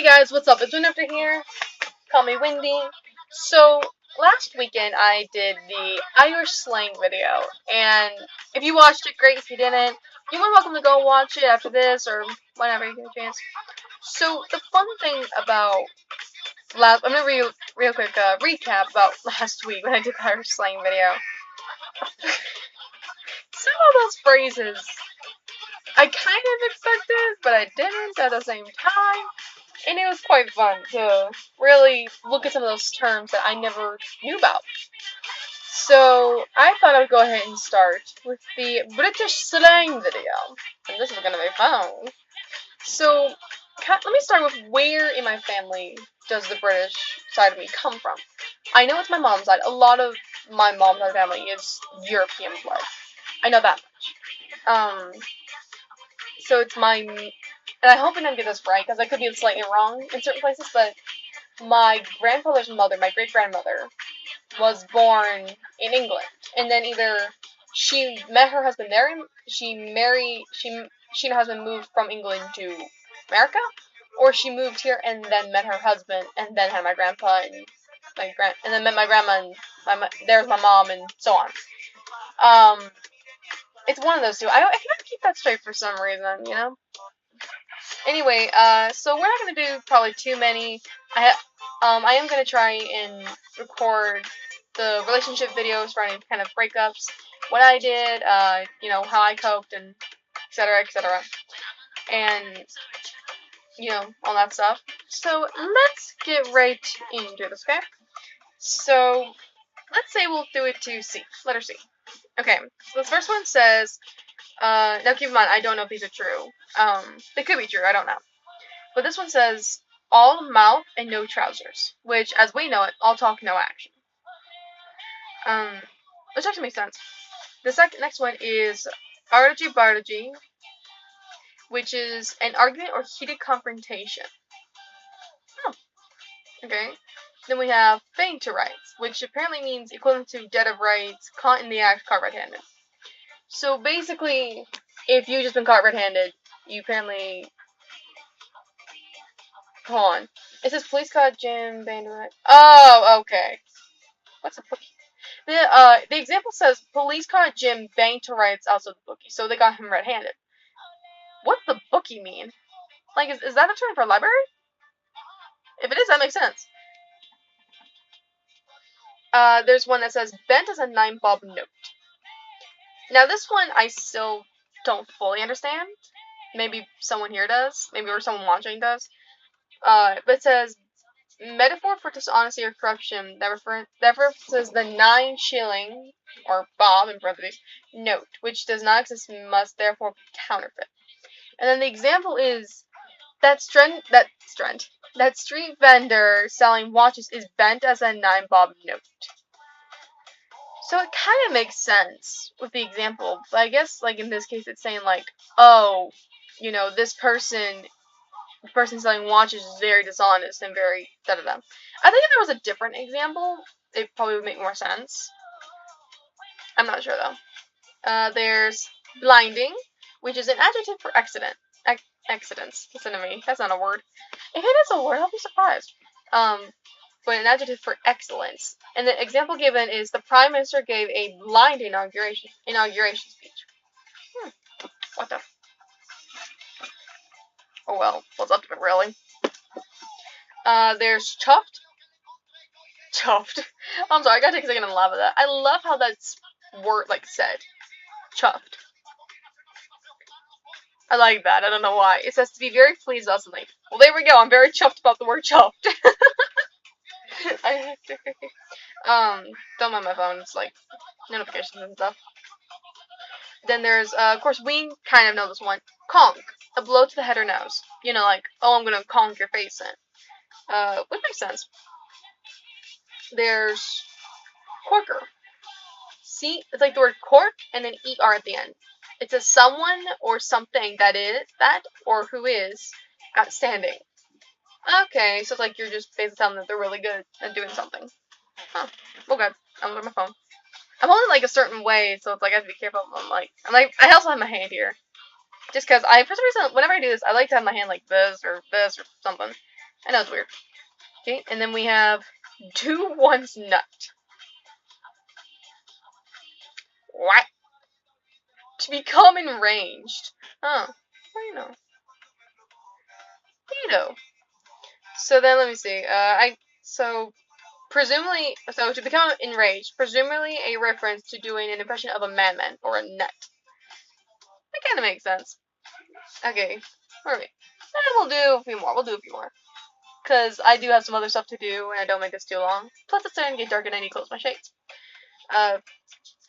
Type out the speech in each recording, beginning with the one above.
Guys, what's up? It's Winifred here. Call me Windy. So, last weekend I did the Irish slang video, and if you watched it, great. If you didn't, you're more welcome to go watch it after this or whenever you get a chance. So, the fun thing about I'm gonna real quick recap about last week when I did the Irish slang video. Some of those phrases I kind of expected, but I didn't at the same time. And it was quite fun to really look at some of those terms that I never knew about. So I thought I would go ahead and start with the British slang video. And this is going to be fun. So let me start with where in my family does the British side of me come from. I know it's my mom's side. A lot of my mom's side family is European blood. I know that much. So it's and I hope I don't get this right, because I could be slightly wrong in certain places, but my grandfather's mother, my great-grandmother, was born in England. And then either she met her husband there, she and her husband moved from England to America, or she moved here and then met her husband, and then had my grandpa, and then met my grandma, and there's my mom, and so on. It's one of those two. I cannot keep that straight for some reason, you know? Anyway, so we're not gonna do probably too many. I am gonna try and record the relationship videos for any kind of breakups, what I did, how I coped, and etc., and all that stuff. So let's get right into this, okay? So let's say we'll do it to C, letter C. Okay, so the first one says. Now keep in mind, I don't know if these are true. They could be true, I don't know. But this one says, all mouth and no trousers. Which, as we know it, all talk, no action. Which actually makes sense. The next one is argy-bargy, which is an argument or heated confrontation. Oh, okay. Then we have faint to rights, which apparently means equivalent to dead of rights, caught in the act, caught red-handed. So basically, if you've just been caught red-handed, you apparently... Hold on. It says police caught Jim Bandit. Oh, okay. What's a bookie? The example says police caught Jim banged to rights outside the bookie, so they got him red-handed. What's the bookie mean? Like, is that a term for library? If it is, that makes sense. There's one that says bent as a 9-bob note. Now, this one I still don't fully understand. Maybe someone here does. Maybe or someone watching does. But it says, metaphor for dishonesty or corruption that references the 9 shilling, or bob in parentheses, note, which does not exist and must therefore be counterfeit. And then the example is, that street vendor selling watches is bent as a 9-bob note. So it kind of makes sense with the example, but I guess, like, in this case, it's saying, like, oh, this person selling watches is very dishonest and very da-da-da. I think if there was a different example, it probably would make more sense. I'm not sure, though. There's blinding, which is an adjective for accidents. Listen to me. That's not a word. If it is a word, I'll be surprised. But an adjective for excellence. And the example given is the Prime Minister gave a blind inauguration speech. What the... Oh well, what's up to it, really? There's chuffed. Chuffed. I'm sorry, I gotta take a second and laugh at that. I love how that's said. Chuffed. I like that, I don't know why. It says to be very pleased about something. Well, there we go, I'm very chuffed about the word chuffed. Don't mind my phone, it's like notifications and stuff. Then there's, of course, we kind of know this one. Conk. A blow to the head or nose. Like, oh, I'm gonna conk your face in. Which makes sense. There's corker. See, it's like the word cork and then ER at the end. It's a someone or something that or who is outstanding. Okay, so it's like you're just basically telling them that they're really good at doing something. Huh. Okay, I'm on my phone. I'm holding like a certain way, so it's like I have to be careful. I also have my hand here. Just because for some reason, whenever I do this, I like to have my hand like this or something. I know it's weird. Okay, and then we have do one's nut. What? To become enraged. Huh. Well, you know. So then let me see. So to become enraged, presumably a reference to doing an impression of a madman or a nut. That kind of makes sense. Okay, where are we? We'll do a few more. We'll do a few more. Because I do have some other stuff to do, and I don't make this too long. Plus, it's starting to get dark, and I need to close my shades.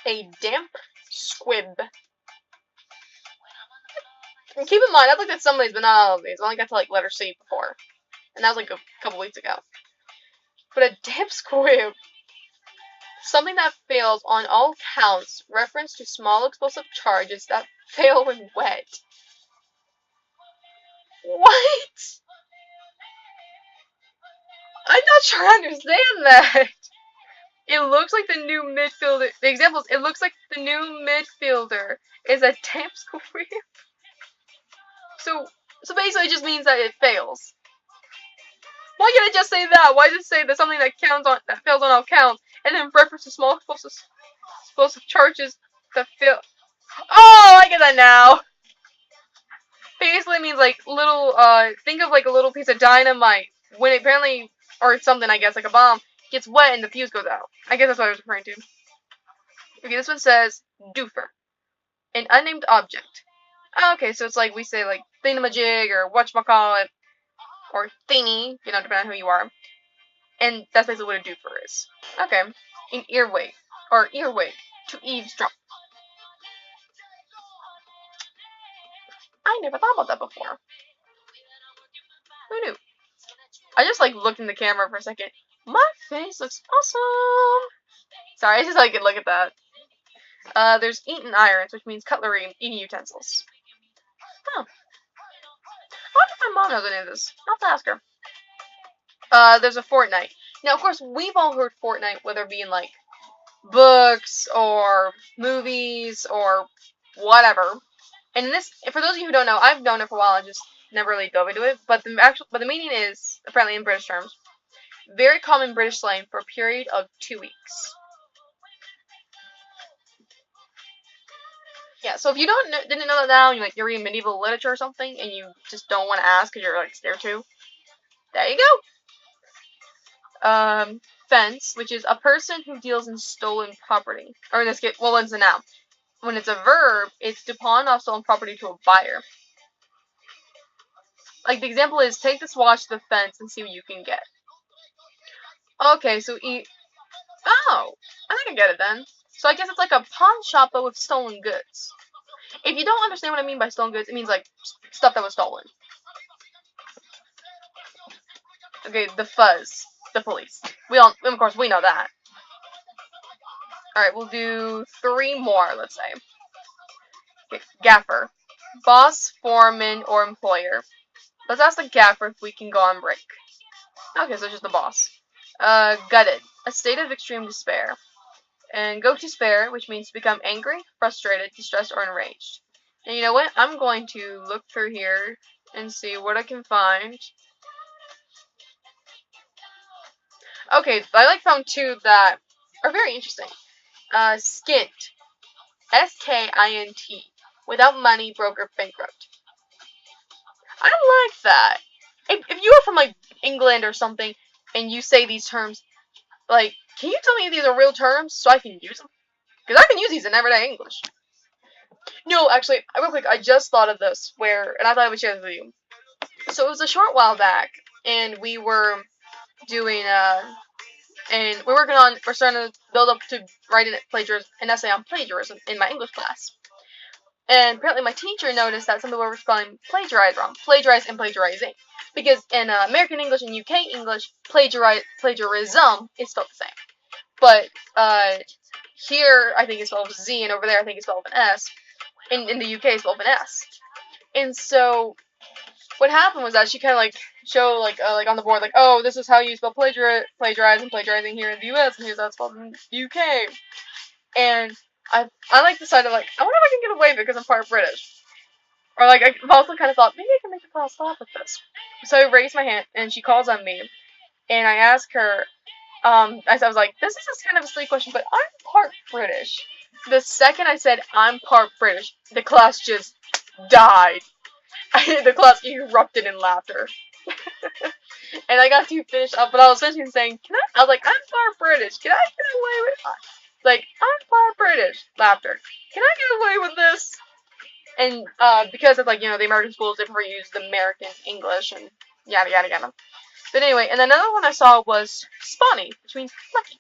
A damp squib. And keep in mind, I've looked at some of these, but not all of these. I only got to, like, letter C before. And that was, like, a couple weeks ago. But a damp squib. Something that fails on all counts. Reference to small explosive charges that fail when wet. What? I'm not sure I understand that. It looks like the new midfielder. The example is, it looks like the new midfielder is a damp squib. So basically, it just means that it fails. Why can't it just say that? Why does it say that something that fails on all counts, and then reference to small explosive charges that fail? Oh, I get that now. Basically means like little. Think of like a little piece of dynamite when it apparently, or something, I guess, like a bomb, gets wet and the fuse goes out. I guess that's what I was referring to. Okay, this one says doofer, an unnamed object. Oh, okay, so it's like we say like thingamajig or whatchamacallit or thingy, depending on who you are. And that's basically what a doofer is. Okay. An earwig. Or earwig. To eavesdrop. I never thought about that before. Who knew? I just like looked in the camera for a second. My face looks awesome. Sorry, I just like look at that. There's eaten irons, which means cutlery and eating utensils. Oh. I wonder if my mom knows any of this. I'll have to ask her. There's a fortnight. Now, of course, we've all heard fortnight, whether it be in, like, books, or movies, or whatever. And for those of you who don't know, I've known it for a while, I just never really dove into it, but the meaning is, apparently in British terms, very common British slang for a period of 2 weeks. Yeah, so if you didn't know that now, and you're reading medieval literature or something, and you just don't want to ask because you're, like, scared to, there you go. Fence, which is a person who deals in stolen property. Or in this case, well, it's a noun. When it's a verb, it's to pawn off stolen property to a buyer. Like, the example is, take this watch to the fence and see what you can get. Okay, so oh, I think I get it then. So I guess it's like a pawn shop, but with stolen goods. If you don't understand what I mean by stolen goods, it means, like, stuff that was stolen. Okay, the fuzz. The police. Of course, we know that. Alright, we'll do 3 more, let's say. Okay, gaffer. Boss, foreman, or employer. Let's ask the gaffer if we can go on break. Okay, so it's just the boss. Gutted. A state of extreme despair. And go to despair, which means to become angry, frustrated, distressed, or enraged. And you know what? I'm going to look through here and see what I can find. Okay, I found 2 that are very interesting. Skint. S-K-I-N-T. Without money, broke, or bankrupt. I like that. If you are from, like, England or something, and you say these terms, like, can you tell me if these are real terms so I can use them? Because I can use these in everyday English. No, actually, real quick, I just thought of this, and I thought I would share this with you. So it was a short while back, and we were doing, we're starting to build up to write an essay on plagiarism in my English class. And apparently my teacher noticed that some people were spelling plagiarize wrong. Plagiarize and plagiarizing. Because in American English and UK English, plagiarism is spelled the same. But here, I think it's spelled with a Z, and over there, I think it's spelled with an S. In the UK, it's spelled with an S. And so, what happened was that she kind of, showed, on the board, oh, this is how you spell plagiarize and plagiarizing here in the US, and here's how it's spelled in the UK. And I decided, I wonder if I can get away with it because I'm part British. Or like I've also kind of thought maybe I can make the class laugh with this. So I raised my hand and she calls on me, and I ask her. I was like, this is just kind of a silly question, but I'm part British. The second I said I'm part British, the class just died. The class erupted in laughter. And I got to finish up, but I was finishing saying, I was like, I'm part British. Can I get away with like, I'm part British. Laughter. Can I get away with this? And because it's like, the American schools different use the American English and yada yada yada. But anyway, and another one I saw was Spawny, which means lucky.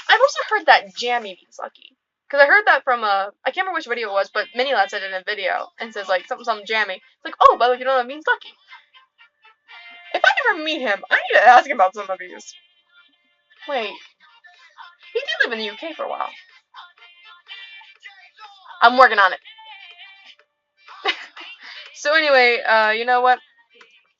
I've also heard that Jammy means lucky. Because I heard that from I can't remember which video it was, but Minilad said it in a video and says like something Jammy. It's like, oh, by the way, you know what it means lucky. If I ever meet him, I need to ask him about some of these. Wait, he did live in the UK for a while. I'm working on it. So anyway, you know what?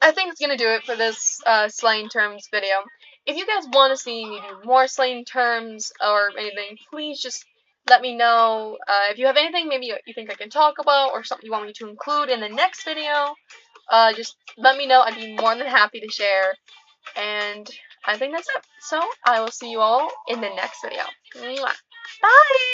I think it's gonna do it for this slang terms video. If you guys want to see me do more slang terms or anything, please just let me know. If you have anything maybe you think I can talk about or something you want me to include in the next video, just let me know. I'd be more than happy to share. And I think that's it. So I will see you all in the next video. Mwah. Bye!